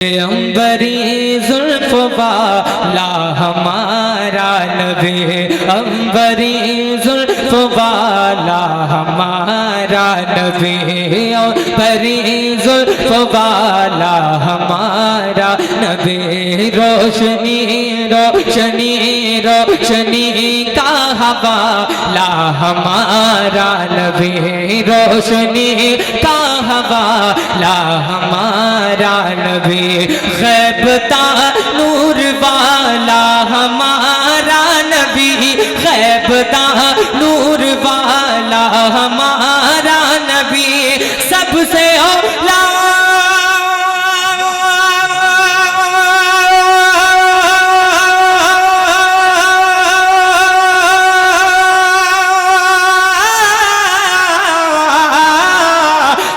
अंबरी जुल्फ वाला हमारा नबी, अंबरी जुल्फ वाला हमारा नबी, अंबरी जुल्फ वाला हमारा नबी, रोशनी रोशनी रोशनी का हवाला हमारा नबी, रोशनी का हवाला हमारा नबी, ग़ैबता नूर वाला हमारा नबी, ग़ैबता नूर वाला हमारा नबी, सबसे औला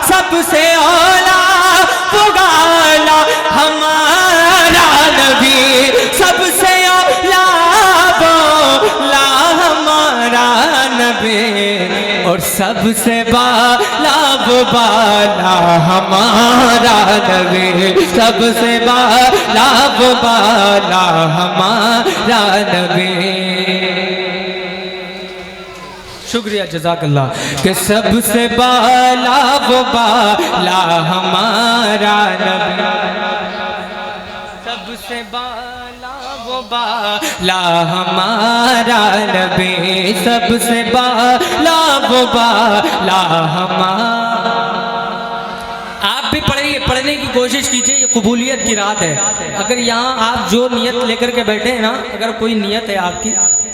सबसे औला पुगाला हमारा नबी, सबसे औला बोला हमारा नबी, और सबसे बाला बाला हमारा नबी, सबसे बाला बाला हमारा नबी। शुक्रिया जज़ाकल्लाह। कि सबसे बाला वो बाला हमारा नबी, सबसे बाला वो बाला हमारा नबी, सबसे बाला वो बाला हमारा। आप भी पढ़िए, पढ़ने की कोशिश कीजिए, ये कबूलियत की रात है। अगर यहाँ आप जो नियत लेकर के बैठे हैं ना, अगर कोई नियत है आपकी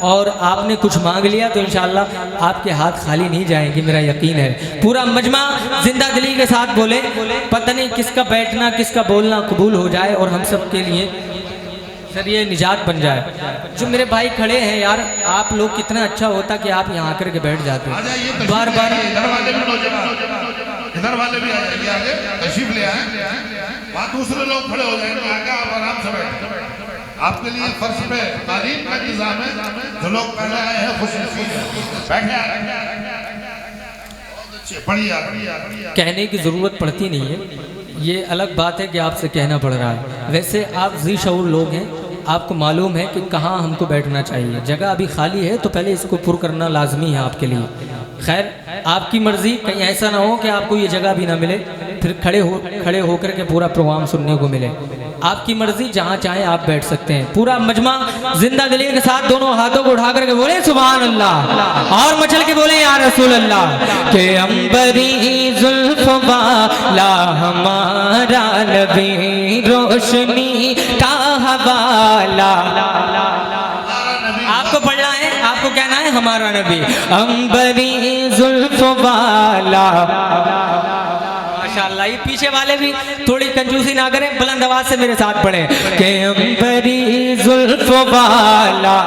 और आपने कुछ मांग लिया तो इंशाअल्लाह आपके हाथ खाली नहीं जाएंगे, मेरा यकीन है। पूरा मजमा जिंदा दिली के साथ बोले, पता नहीं किसका बैठना किसका बोलना कबूल हो जाए और हम सब के लिए जरिए निजात बन जाए। जो मेरे भाई खड़े हैं यार, आप लोग कितना अच्छा होता कि आप यहाँ आकर के बैठ जाते बार बार। इधर वाले भी आगे तशरीफ ले आए, वहाँ दूसरे लोग खड़े हो जाएंगे, आगे आप आराम से बैठ। आपके लिए फर्श पे तालीम का इंतजाम है, जो लोग पहले आए हैं खुश बैठे। कहने की ज़रूरत पड़ती नहीं है, ये अलग बात है कि आपसे कहना पड़ रहा है। वैसे आप ज़ी शऊर लोग हैं, आपको मालूम है कि कहाँ हमको बैठना चाहिए। जगह अभी खाली है तो पहले इसको पुर करना लाजमी है आपके लिए। खैर आपकी मर्ज़ी, कहीं ऐसा ना हो कि आपको ये जगह भी ना मिले, फिर खड़े होकर के पूरा प्रोग्राम सुनने को मिले। आपकी मर्ज़ी, जहाँ चाहे आप बैठ सकते हैं। पूरा मजमा जिंदा दिली के साथ दोनों हाथों को उठा करके बोले सुभान अल्लाह, और मचल के बोले या रसूल अल्लाह। के अंबरी जुल्फ वाला हमारा नबी, रोशनी का हवाला। आपको पढ़ना है, आपको कहना है हमारा नबी, अंबरी जुल्फ वाला। माशाअल्लाह, ये पीछे वाले भी थोड़ी कंजूसी ना करें, बुलंद आवाज से मेरे साथ पढ़े। के अंबरी जुल्फ वाला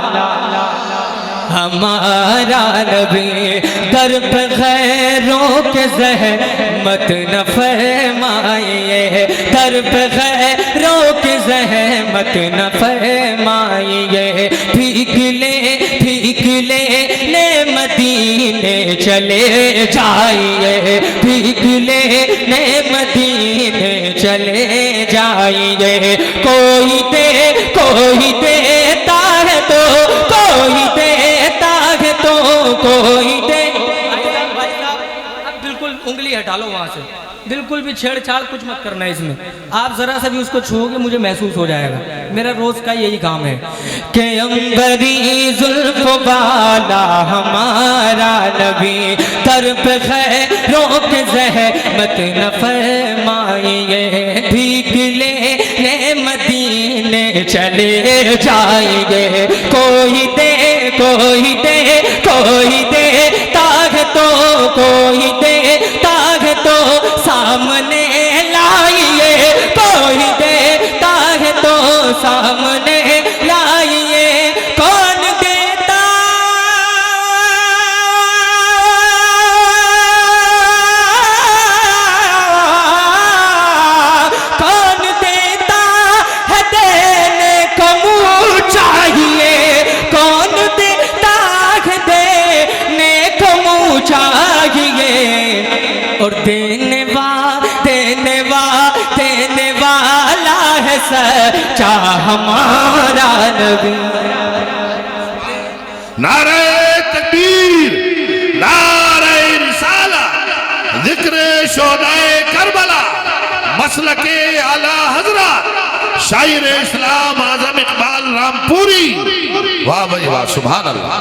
हमारा नबी, दर पे गैरों के ज़हमत न फरमाइए, दर पे गैरों के ज़हमत न फरमाइए। भीग ले मदीने चले जाइए, भीग ले मदीने चले जाइए। कोई देता है तो कोई देता है तो कोई दे। अब बिल्कुल उंगली हटा लो वहाँ से, बिल्कुल भी छेड़छाड़ कुछ मत करना है इसमें। आप जरा सा भी उसको छूओगे मुझे महसूस हो जाएगा। मेरा रोज का यही काम है। के अंबरी जुल्फ वाला हमारा नबी, दर पे खैरों के ज़हमत न फरमाइए। भीग ले मदीने चले जाएंगे। कोई देता है तो कोई देता है तो सामने लाइए, कोई देता है तो सामने लाइए। कौन देता है देने को मुँह चाहिए, कौन देता है देने सच्चा हमारा नबी। नारे तकबीर, नारे रिसाला, जिक्र शोदाए करबला, मसलके आला हजरत, शायर इस्लाम आजम इकबाल रामपुरी। वाह भाई वाह, सुभान अल्लाह।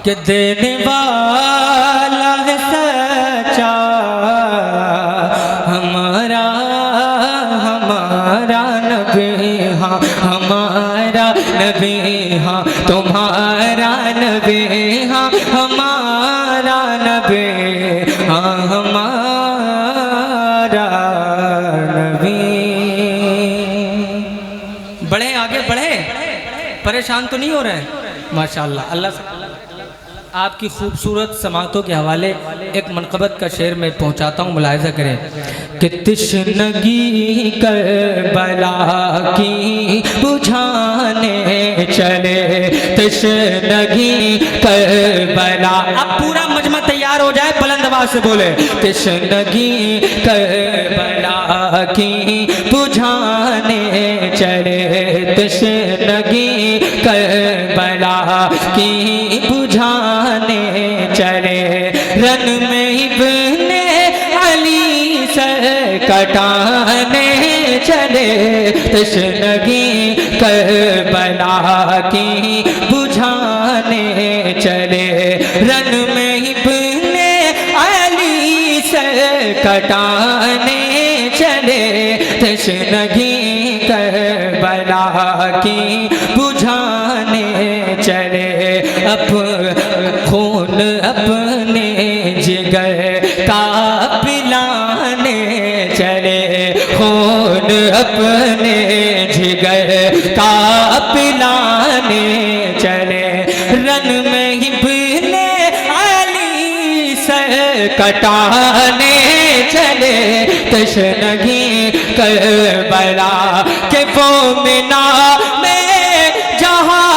कि देने वाला है सच्चा हमारा हमारा नबी, हाँ हमारा नबी, हाँ तुम्हारा नबी, हाँ हमारा नबी, हाँ हमारा नबी। बढ़े आगे बढ़े, परेशान तो नहीं हो रहे हैं? माशाअल्लाह। अल्लाह से आपकी खूबसूरत समातों के हवाले एक मनक़बत का शेर में पहुँचाता हूँ, मुलाहिज़ा करें कि तिश्नगी करबला की बुझाने चले, तिश्नगी करबला। अब पूरा मजमा तैयार हो जाए, बुलंद आवाज़ से बोले, तिश्नगी करबला की बुझाने चले, तिश्नगी करबला की बुझाने चले, रन में इब्ने अली सर कटाने चले, तिश्नगी करबला की बुझाने चले, रन में इब्ने अली सर कटाने चले, तिश्नगी करबला की बुझाने चले। अब खून अपने जिगर का पिलाने चले, खून अपने जिगर का पिलाने चले, रन में इब्ने अली सर कटाने चले, तिश्नगी करबला के वो मिना में जहाँ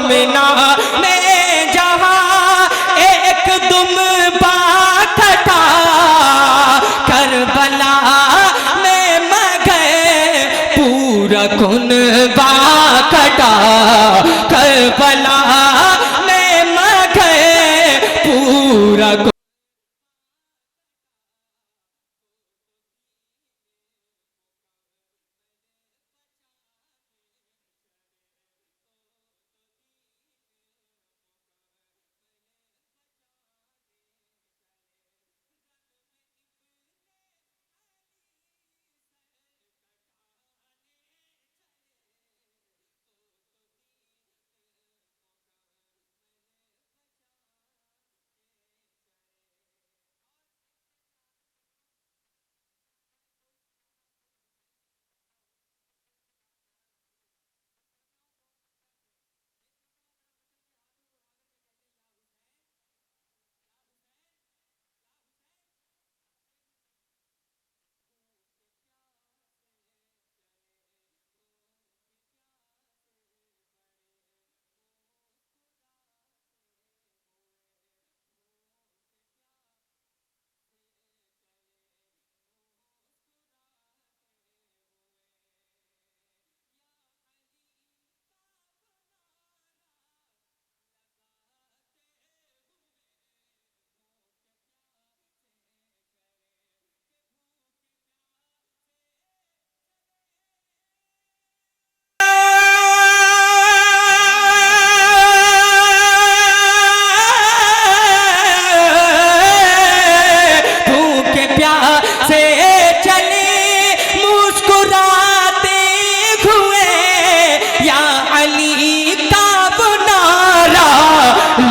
मिना में जहाँ एक दुम बाखटा, करबला में मगर पूरा कुन बाखटा, करबला में मगर पूरा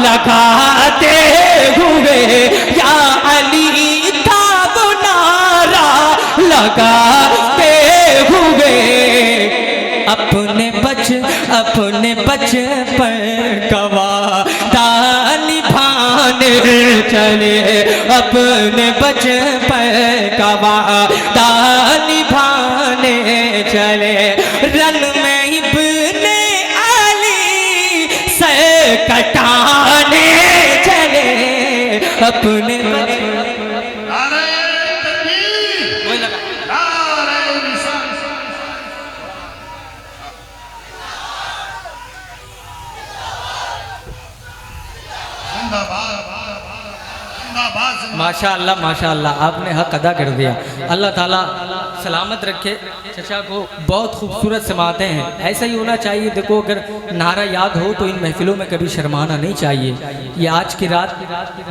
लगाते हुए, या अली का वो नारा लगाते हुए, अपने बचपन का वादा निभाने चले, अपने बचपन का वादा निभाने चले, रन में इब्ने अली कटाने चले अपने नारे तकबीर, वही लगा। नारे रिसालत। जिंदाबाद, जिंदाबाद, जिंदाबाद। माशाअल्लाह माशाअल्लाह, आपने हक अदा कर दिया। अल्लाह ताला सलामत रखे। चचा को बहुत खूबसूरत समाते हैं, ऐसा ही होना चाहिए। देखो अगर नारा याद हो तो इन महफिलों में कभी शर्माना नहीं चाहिए। ये आज की रात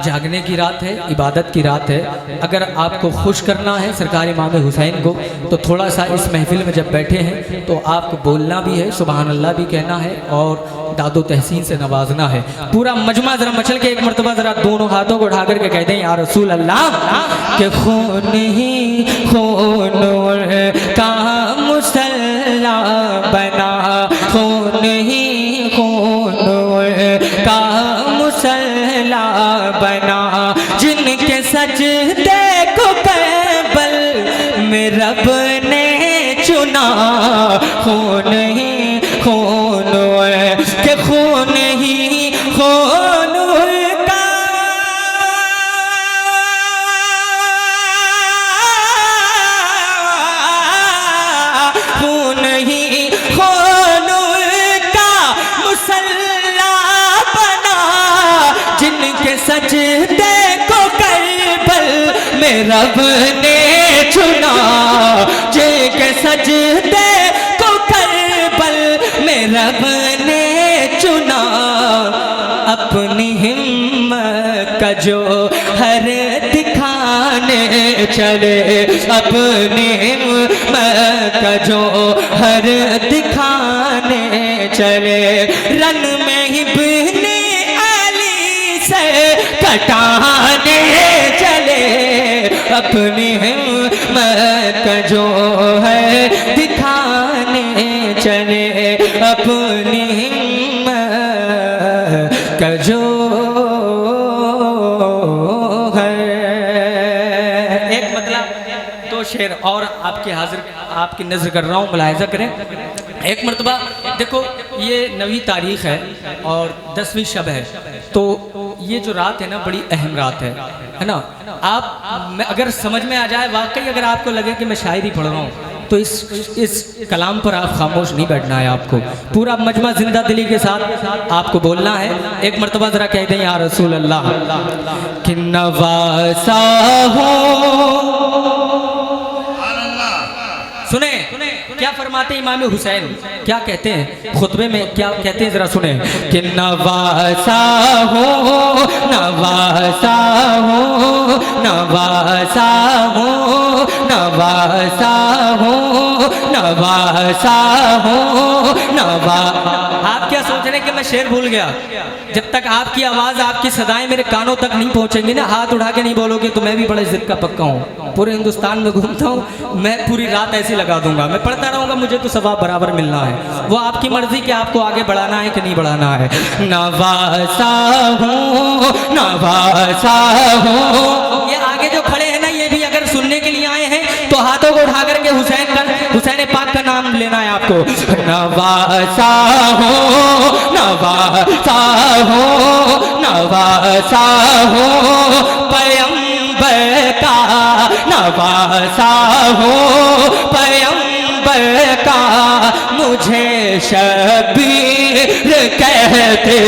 जागने की रात है, इबादत की रात है। अगर आपको खुश करना है सरकार इमाम हुसैन को तो थोड़ा सा इस महफिल में जब बैठे हैं तो आपको बोलना भी है, सुबहान अल्लाह भी कहना है और दादो तहसीन से नवाजना है। पूरा मजमा जरा मचल के एक मरतबा जरा दोनों हाथों को उठा करके कहते हैं या रसूल अल्लाह के खून ही खून का मुसल्ला बना, खून ही खून का मुसल्ला बना, जिनके सजदे को कैबल में रब ने चुना, खून ही खून के खून ही खून का खून ही खून का मुसल्ला बना, जिनके सजदे को करबल में रब ने चुना, जिनके सजदे को करबल में रब ने चुना, अपनी हिम्मत का जो हर दिखाने चले, अपनी हिम्मत का जो हर दिखाने चले, रन में ही इब्ने अली से कटाने चले, अपनी हिम्मत का जो है दिखाने चले, अपनी हिम्मत का जो है। एक मतलब दो शेर और आपके हाजिर आपकी नजर कर रहा हूँ, मुलाहिजा करें। एक मरतबा देखो ये 9वीं तारीख है और 10वीं शब है, तो ये जो रात है ना बड़ी अहम रात है ना। आप अगर समझ में आ जाए वाकई, अगर आपको लगे कि मैं शायरी पढ़ रहा हूँ तो इस कलाम पर आप खामोश नहीं बैठना है, आपको पूरा मजमा जिंदा दिली के साथ आपको बोलना है। एक मरतबा जरा कह दें या रसूल अल्लाह कि नवासा हो। सुने क्या फरमाते इमाम हुसैन, क्या कहते हैं खुतबे में, क्या कहते हैं जरा सुने कि नवासा हो, नवासा हो, नवासा हो, नवासा हो, नवासा हो, नवा। आप क्या सोच रहे हैं कि मैं शेर भूल गया? जब तक आपकी आवाज आपकी सदाएं मेरे कानों तक नहीं पहुंचेंगी ना, हाथ उठा के नहीं बोलोगे तो मैं भी बड़े जिद का पक्का हूँ। पूरे हिंदुस्तान में घूमता हूँ, मैं पूरी रात ऐसे लगा दूंगा, मैं पढ़ता रहूंगा, मुझे तो सवाब बराबर मिलना है। वो आपकी मर्जी कि आपको आगे बढ़ाना है कि नहीं बढ़ाना है। नवासा हूँ, नवासा हूँ। ये आगे जो खड़े हैं ना, ये भी अगर सुनने के लिए आए हैं तो हाथों को उठा करके हुसैन पाक का नाम लेना है आपको। नवासा हो, नवासा हो, नवासा हो, पैगंबर का नवासा हो, पैगंबर का मुझे शबीर कहते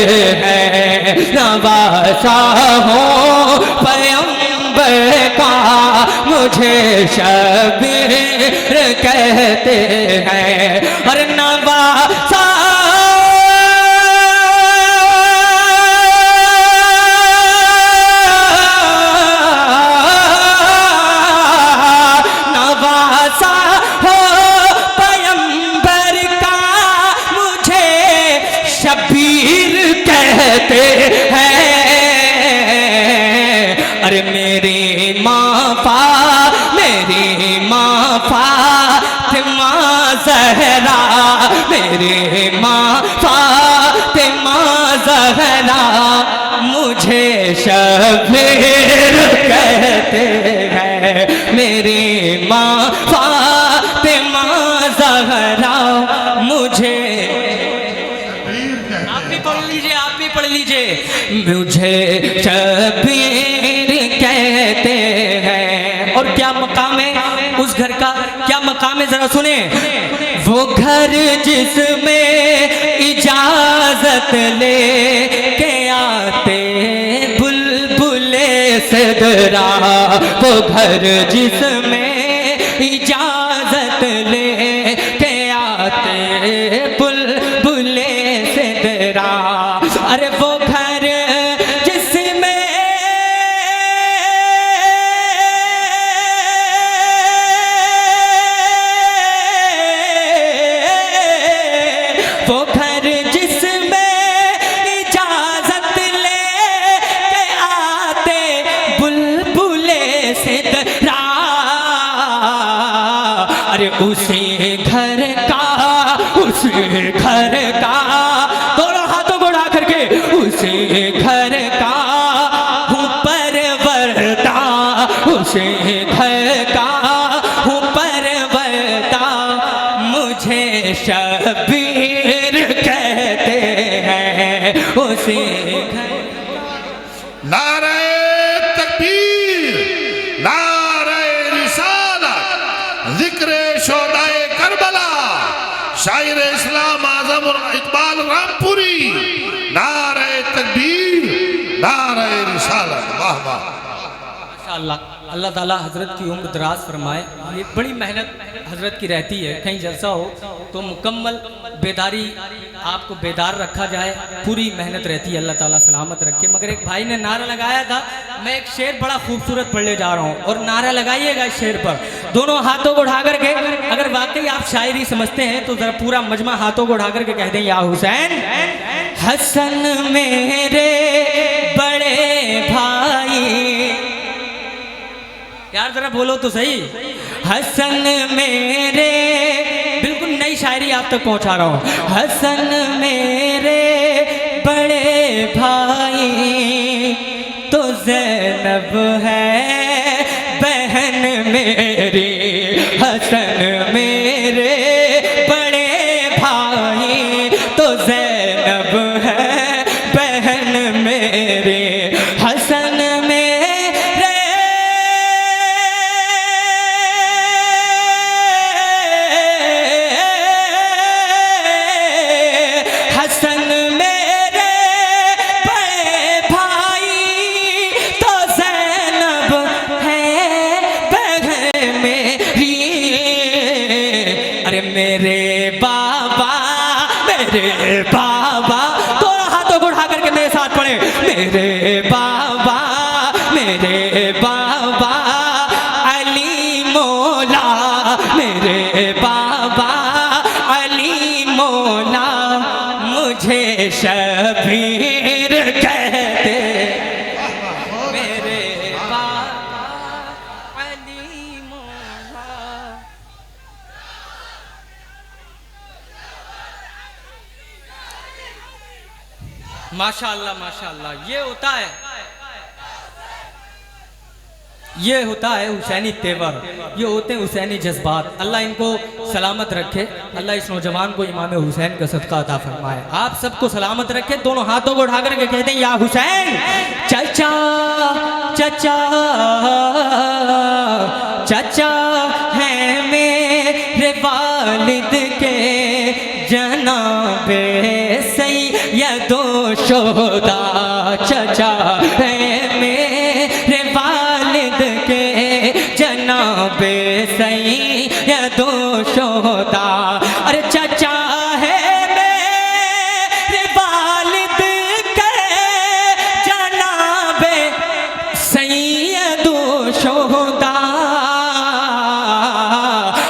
हैं। नवासा हो पैगंबर का मुझे शबीर कहते हैं। और नवासा कहते हैं। अरे मेरी माँ फातिमा ज़हरा, मेरी माँ फातिमा ज़हरा मुझे शबीर कहते हैं। मेरी माँ फातिमा ज़हरा मुझे, आप भी लीजिए, आप भी पढ़ लीजिए। मुझे शबीर कहते हैं। और क्या मकाम है उस घर का, क्या मकाम है जरा सुने। वो घर जिसमें इजाजत ले के आते बुलबुले सिदरा, वो घर जिसमें इजाजत ले के आते बुलबुले सिदरा। अरे वो घर जिसमें वो घर जिसमें इजाजत ले के आते बुलबुले सिदरा। अरे उसी घर का, उसी घर का, दोनों हाथों को उठा करके, उसी घर का हूँ परवरता, उसी घर का हूँ परवरता। मुझे शबीर कहते हैं, उसी घर। नारे तकबीर, नारे रिसालत, जिक्र शोदाए करबला, शायर इस्लाम आजम और इकबाल रामपुरी। नारे तकबीर, नारे रिसालत। वाह वाह माशाअल्लाह। अल्लाह ताला हज़रत की उम्र दराज फरमाए। ये बड़ी मेहनत हज़रत की रहती है, कहीं जलसा हो तो मुकम्मल बेदारी, आपको बेदार रखा जाए, पूरी मेहनत रहती है। अल्लाह ताला सलामत रखे। मगर एक भाई ने नारा लगाया था, मैं एक शेर बड़ा खूबसूरत पढ़ने जा रहा हूँ और नारा लगाइएगा इस शेर पर, दोनों हाथों को उठा करके। अगर वाकई आप शायरी समझते हैं तो जरा पूरा मजमा हाथों को उठा करके कह दें, या हुसैन। हसन मेरे बड़े भाई, यार जरा बोलो तो सही। हसन मेरे, बिल्कुल नई शायरी आप तक पहुंचा रहा हूं। हसन मेरे बड़े भाई तो ज़ैनब है बहन मेरी। हसन मेरे बड़े भाई तो ज़ैनब है बहन मेरी। हसन मेरे बाबा, दोनों हाथों को उठा करके मेरे साथ पढ़े। मेरे बाबा, मेरे बाबा अली मौला, मेरे बाबा अली मौला। मुझे शबीर कहते, मेरे बाबा अली मौला। माशाअल्लाह माशाअल्लाह। ये होता है हुसैनी तेवर, ये होते हैं हुसैनी जज्बात। अल्लाह इनको सलामत रखे, अल्लाह इस नौजवान को इमाम हुसैन का सदका अता फरमाए। आप सबको सलामत रखे। दोनों हाथों को उठा करके कहते हैं, या हुसैन। चचा चचा चचा है मेरे वालिद के जनाबे सैयदो शोदा। चचा है मेरे वालिद के जनाबे सैयदो शोदा। अरे चचा है मेरे वालिद के जनाबे सैयदो शोदा।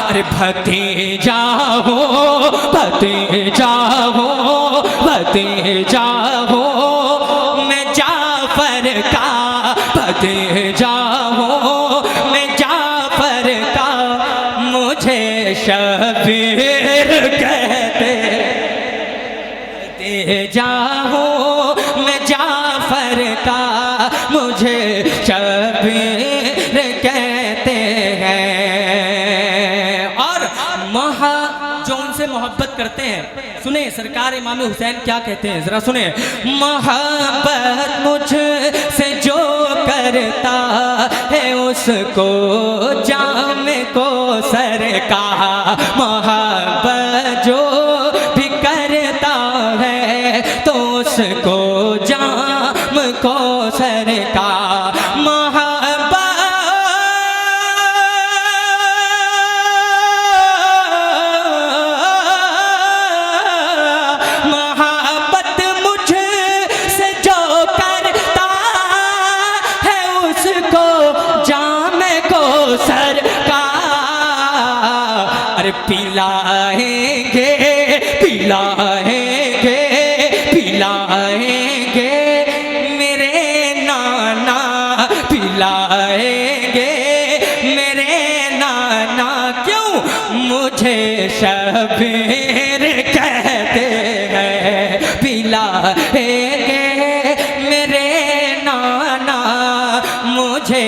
अरे भतीजा हो, भतीजा हो, भतीजा हो, मैं जाफर का भतीजा हो, मैं जाफर का। मुझे शबीर कहते, भतीजा हो, मैं जाफर का। मुझे शबीर कहते हैं। और जो उनसे मोहब्बत करते हैं सुने सरकार इमाम हुसैन क्या कहते हैं, जरा सुने। मोहब्बत मुझसे जो करता है उसको जाम को सर का, मोहब्बत जो भी करता है तो उसको जाम को सर का, पिलाएंगे पिलाएंगे पिलाएंगे मेरे नाना, पिलाएंगे मेरे नाना, क्यों मुझे शबीर कहते हैं, पिलाएंगे मेरे नाना मुझे।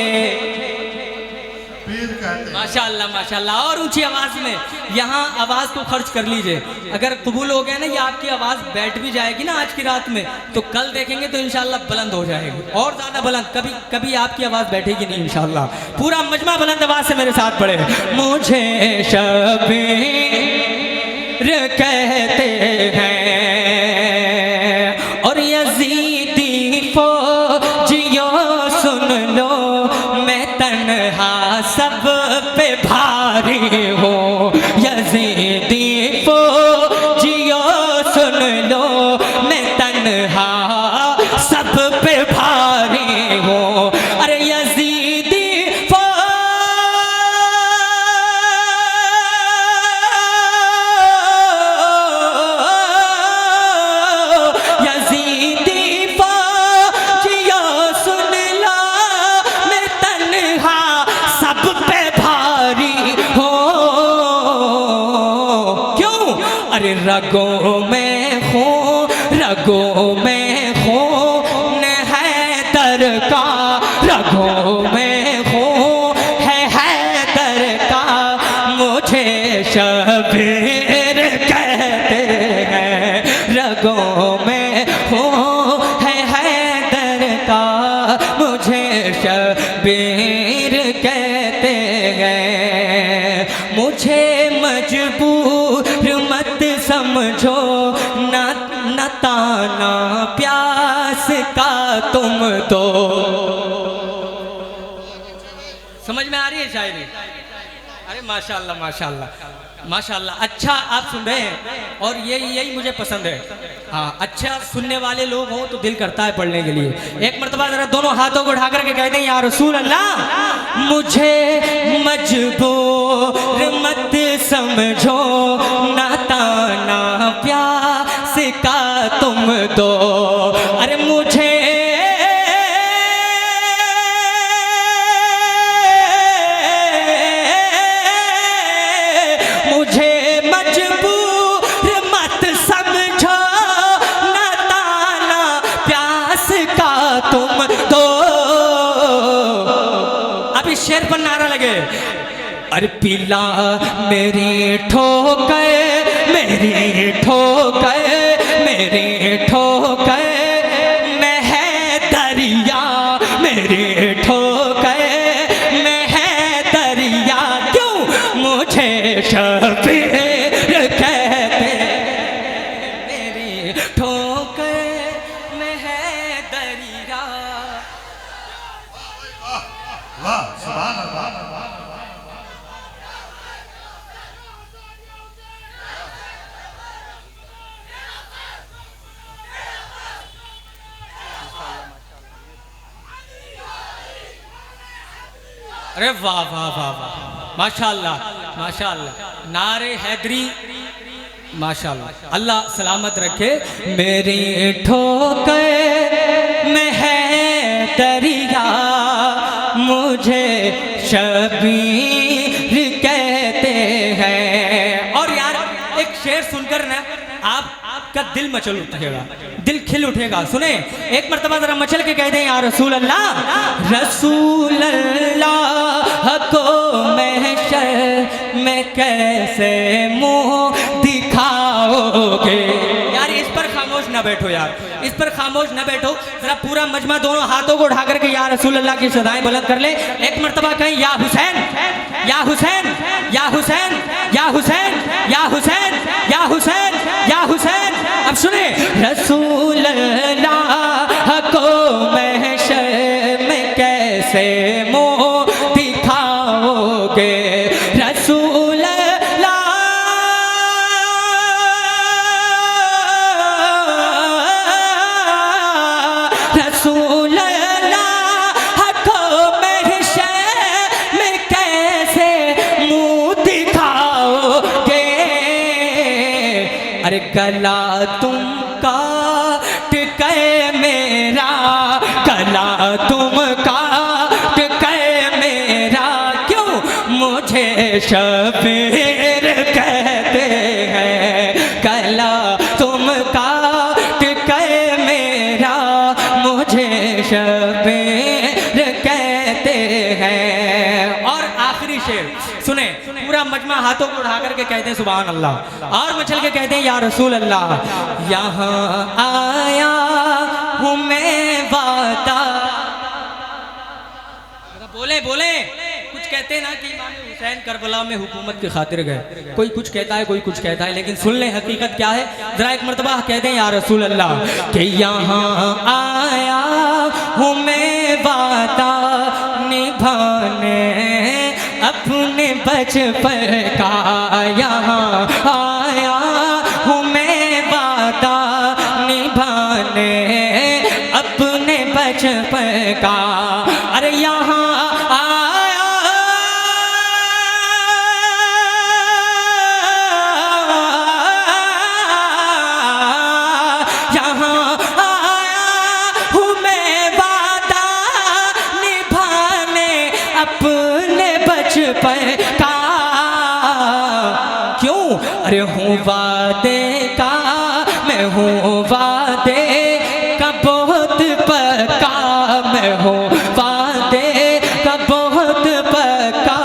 माशाअल्लाह माशाअल्लाह। और ऊंची आवाज में यहाँ आवाज को खर्च कर लीजिए, अगर कबूल हो गया ना ये आपकी आवाज बैठ भी जाएगी ना आज की रात में, तो कल देखेंगे तो इंशाल्लाह बुलंद हो जाएगी और ज्यादा बुलंद, कभी कभी आपकी आवाज बैठेगी नहीं इंशाल्लाह। पूरा मजमा बुलंद आवाज से मेरे साथ पढ़े। मुझे शबीर कहते हैं और यजीदी फौजियों सुन लो, मैं तन्हा सब पे भारी हूँ, यजीदी फौजियों सुन लो, मैं तन्हा सब पे भारी हूँ। अरे यजीदी यजीदी फौजियों सुन लो, मैं तन्हा सब पे भारी हो, क्यों? अरे रगों में हूँ, रगों में खून हैदर का, रगों में खून है हैदर का, मुझे शबीर कहते हैं, रगों में खून है हैदर का, मुझे शबीर कहते हैं। मुझे मजबूर मत समझो, न ताना प्यास का तुम तो। समझ में आ रही है शायरी? अरे माशाअल्लाह माशाअल्लाह माशाअल्लाह। अच्छा आप सुन रहे हैं और यही मुझे पसंद है। हाँ, अच्छा सुनने वाले लोग हों तो दिल करता है पढ़ने के लिए। एक मर्तबा जरा दोनों हाथों को उठा करके कहते हैं या रसूल अल्लाह, मुझे मजबूर मत समझो, ना ताना प्यास का तुम दो। अरे मुझे तुम दो। अभी शेर पर नारा लगे, अरे पिला मेरी ठोकर, मेरी ठोकर, मेरी ठोकर मैं है दरिया, मेरी ठोकर मैं है दरिया, क्यों मुझे शबीर कहते, मेरी ठोकर मैं है दरिया। वाह सुभान अल्लाह। अरे वाह वाह वाह वाह, माशाअल्लाह माशाअल्लाह, नारे हैदरी माशाअल्लाह, अल्लाह सलामत रखे। मेरी ठोकर में है दरिया, मुझे शबीर कहते हैं। और यार एक शेर सुनकर ना आपका दिल मचल उठेगा, दिल खिल उठेगा। सुने एक मर्तबा जरा मचल के कह दें या रसूल अल्लाह, रसूल अल्लाह को महशर में कैसे मुंह दिखाओ, खाओगे। यार इस पर खामोश ना बैठो यार, इस पर खामोश ना बैठो, जरा पूरा मजमा दोनों हाथों को उठा करके या रसूल अल्लाह की सदाएं बुलंद कर ले। एक मर्तबा कहें या हुसैन, या हुसैन, या हुसैन, या हुसैन, या हुसैन, या हुसैन, या हुसैन। अब सुने, रसूल अल्लाह को महशर में कैसे मुँह दिखाओगे, रसूल रसूल अल्लाह को महशर में कैसे मुँह दिखाओगे। अरे गला तुम काट के मेरा, गला तुम काट के मेरा, क्यों मुझे शबीर कहते हैं। गला तुम काट के मेरा, मुझे शबीर कहते हैं। और आखिरी शेर सुने, पूरा मजमा हाथों को उठा करके कहते हैं सुभान अल्लाह, और मचल के कहते हैं या रसूल अल्लाह। यहाँ आया हूँ मैं वादा, बोले बोले कुछ कहते हैं ना कि इमाम हुसैन करबला में हुकूमत की खातिर गए, कोई कुछ कहता है कोई कुछ कहता है, लेकिन सुन ले हकीकत क्या है। जरा एक मर्तबा कहते हैं या रसूल अल्लाह कि यहाँ आया हूँ मैं वादा निभाने अपने बचपन का, यहाँ आया हूँ मैं वादा निभाने अपने बचपन का। अरे यहाँ आया, यहाँ आया हूँ मैं वादा निभाने अपने बचपन का। क्यों? अरे हूँ वादे का, मैं हूँ वादे का बहुत पक्का, मैं हूँ वादे का बहुत पक्का,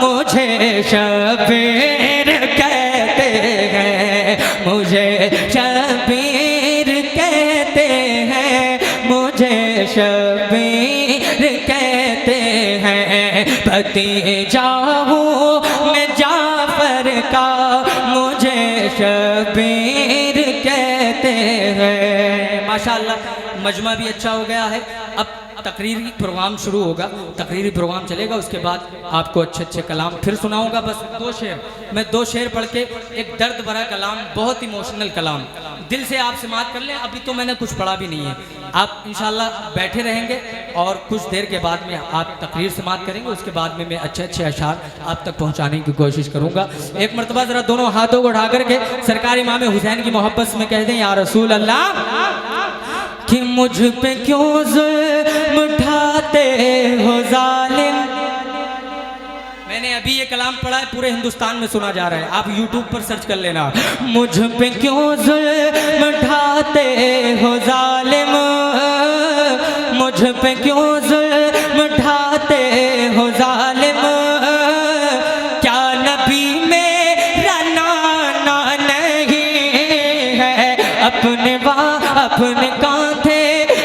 मुझे शबीर कहते हैं, मुझे शबीर कहते हैं, मुझे शबीर कहते हैं। भतीजा हूँ मैं जाफर का, मुझे शबीर कहते हैं। माशाअल्लाह मजमा भी अच्छा हो गया है। अब तकरीरी प्रोग्राम शुरू होगा, तकरीरी प्रोग्राम चलेगा, उसके बाद आपको अच्छे अच्छे कलाम फिर सुनाऊंगा। बस दो शेर, मैं दो शेर पढ़ के एक दर्द भरा कलाम, बहुत इमोशनल कलाम दिल से आप समाअत कर लें। अभी तो मैंने कुछ पढ़ा भी नहीं है, आप इंशाल्लाह बैठे रहेंगे और कुछ देर के बाद में आप तकरीर समाअत करेंगे, उसके बाद में मैं अच्छे अच्छे अशार आप तक पहुँचाने की कोशिश करूँगा। एक मरतबा ज़रा दोनों हाथों को उठा करके सरकार इमाम हुसैन की मोहब्बत में कह दें या रसूल अल्लाह कि मुझ पे क्यों जुल्म उठाते हो जालिम। मैंने अभी ये कलाम पढ़ा है, पूरे हिंदुस्तान में सुना जा रहा है, आप YouTube पर सर्च कर लेना। मुझ पे क्यों जुल्म उठाते हो जालिम, मुझ पे क्यों जुल्म उठाते हो जालिम, क्या नबी मेरा नाना नहीं है, अपने अपने कांधे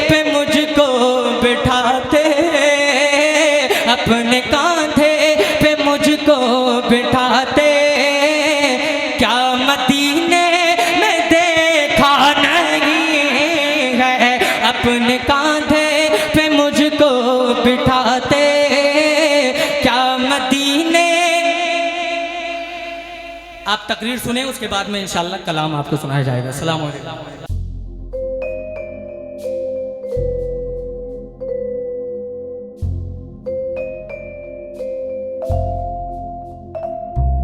पे मुझको बिठाते, अपने कांधे पे मुझको बिठाते, क्या मदीने में देखा नहीं है, अपने कांधे पे मुझको बिठाते, क्या मदीने। आप तकरीर सुने, उसके बाद में इंशाअल्लाह कलाम आपको सुनाया जाएगा। अस्सलाम वालेकुम।